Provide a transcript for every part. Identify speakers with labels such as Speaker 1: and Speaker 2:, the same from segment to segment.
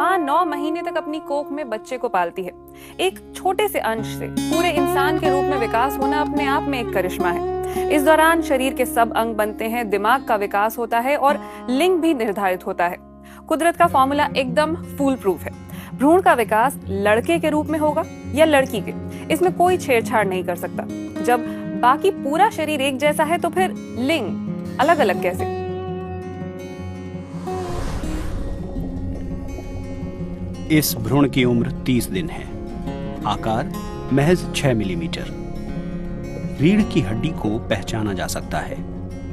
Speaker 1: माँ 9 महीने तक अपनी कोख में बच्चे को पालती है। एक छोटे से अंश से पूरे इंसान के रूप में विकास होना अपने आप में एक करिश्मा है। इस दौरान शरीर के सब अंग बनते हैं, दिमाग का विकास होता है और लिंग भी निर्धारित होता है। कुदरत का फॉर्मूला एकदम फूल प्रूफ है। भ्रूण का विकास लड़के के रूप में होगा या लड़की के, इसमें कोई छेड़छाड़ नहीं कर सकता। जब बाकी पूरा शरीर एक जैसा है तो फिर लिंग अलग अलग कैसे?
Speaker 2: इस भ्रूण की उम्र 30 दिन है। आकार महज 6 मिलीमीटर। रीढ़ की हड्डी को पहचाना जा सकता है।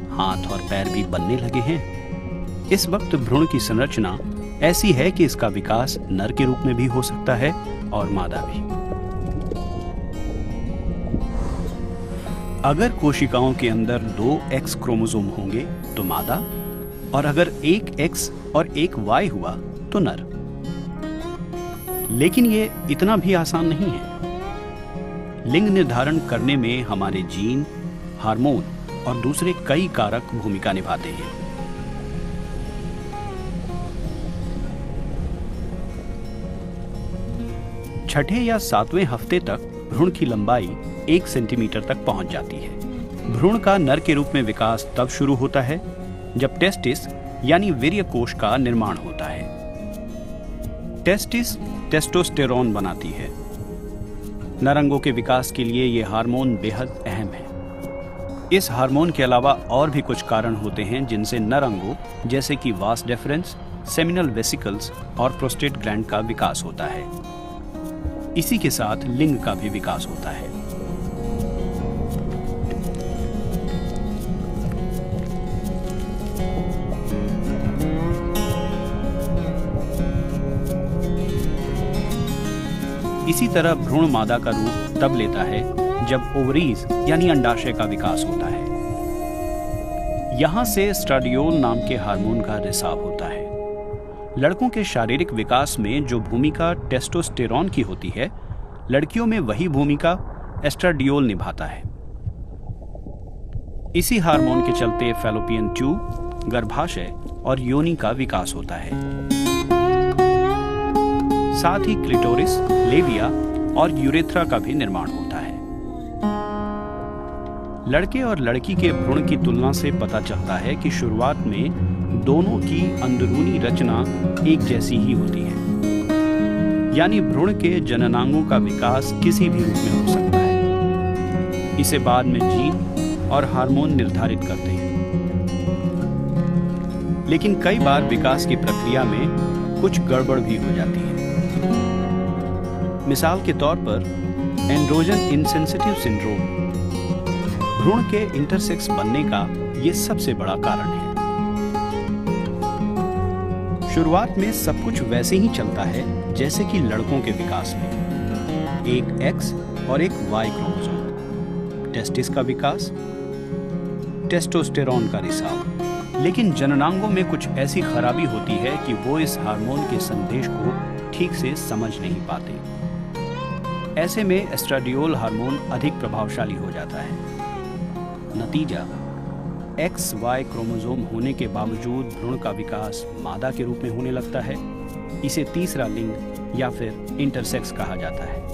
Speaker 2: हाथ और पैर भी बनने लगे हैं। इस वक्त भ्रूण की संरचना ऐसी है कि इसका विकास नर के रूप में भी हो सकता है और मादा भी। अगर कोशिकाओं के अंदर 2 X क्रोमोसोम होंगे तो मादा, और अगर एक X और एक Y हुआ तो नर। लेकिन ये इतना भी आसान नहीं है। लिंग निर्धारण करने में हमारे जीन, हार्मोन और दूसरे कई कारक भूमिका निभाते हैं। छठे या 7वें हफ्ते तक भ्रूण की लंबाई 1 सेंटीमीटर तक पहुंच जाती है। भ्रूण का नर के रूप में विकास तब शुरू होता है जब टेस्टिस यानी वीर्य कोश का निर्माण होता है। टेस्टिस टेस्टोस्टेरोन बनाती है। नर अंगों के विकास के लिए यह हार्मोन बेहद अहम है। इस हार्मोन के अलावा और भी कुछ कारण होते हैं जिनसे नर अंगों जैसे कि वास डेफरेंस, सेमिनल वेसिकल्स और प्रोस्टेट ग्लैंड का विकास होता है। इसी के साथ लिंग का भी विकास होता है। इसी तरह भ्रूण मादा का रूप तब लेता है जब ओवरीज यानी अंडाशय का विकास होता है। यहां से एस्ट्राडियोल नाम के हार्मोन का रिसाव होता है। लड़कों के शारीरिक विकास में जो भूमिका टेस्टोस्टेरोन की होती है, लड़कियों में वही भूमिका एस्ट्राडियोल निभाता है। इसी हार्मोन के चलते फैलोपियन ट्यूब, गर्भाशय और योनि का विकास होता है। साथ ही क्लिटोरिस, लेविया और यूरेथ्रा का भी निर्माण होता है। लड़के और लड़की के भ्रूण की तुलना से पता चलता है कि शुरुआत में दोनों की अंदरूनी रचना एक जैसी ही होती है। यानी भ्रूण के जननांगों का विकास किसी भी रूप में हो सकता है। इसे बाद में जीन और हार्मोन निर्धारित करते हैं। लेकिन कई बार विकास की प्रक्रिया में कुछ गड़बड़ भी हो जाती है। मिसाल के तौर पर एंड्रोजन इंसेंसिटिव सिंड्रोम भ्रूण के इंटरसेक्स बनने का ये सबसे बड़ा कारण है। शुरुआत में सब कुछ वैसे ही चलता है जैसे कि लड़कों के विकास में। एक X और एक Y क्रोमोसोम, टेस्टिस का विकास, टेस्टोस्टेरोन का रिसाव। लेकिन जननांगों में कुछ ऐसी खराबी होती है कि वो इस हार्मोन के संदेश को ठीक से समझ नहीं पाते। ऐसे में एस्ट्राडियोल हार्मोन अधिक प्रभावशाली हो जाता है। नतीजा, XY क्रोमोसोम होने के बावजूद भ्रूण का विकास मादा के रूप में होने लगता है। इसे तीसरा लिंग या फिर इंटरसेक्स कहा जाता है।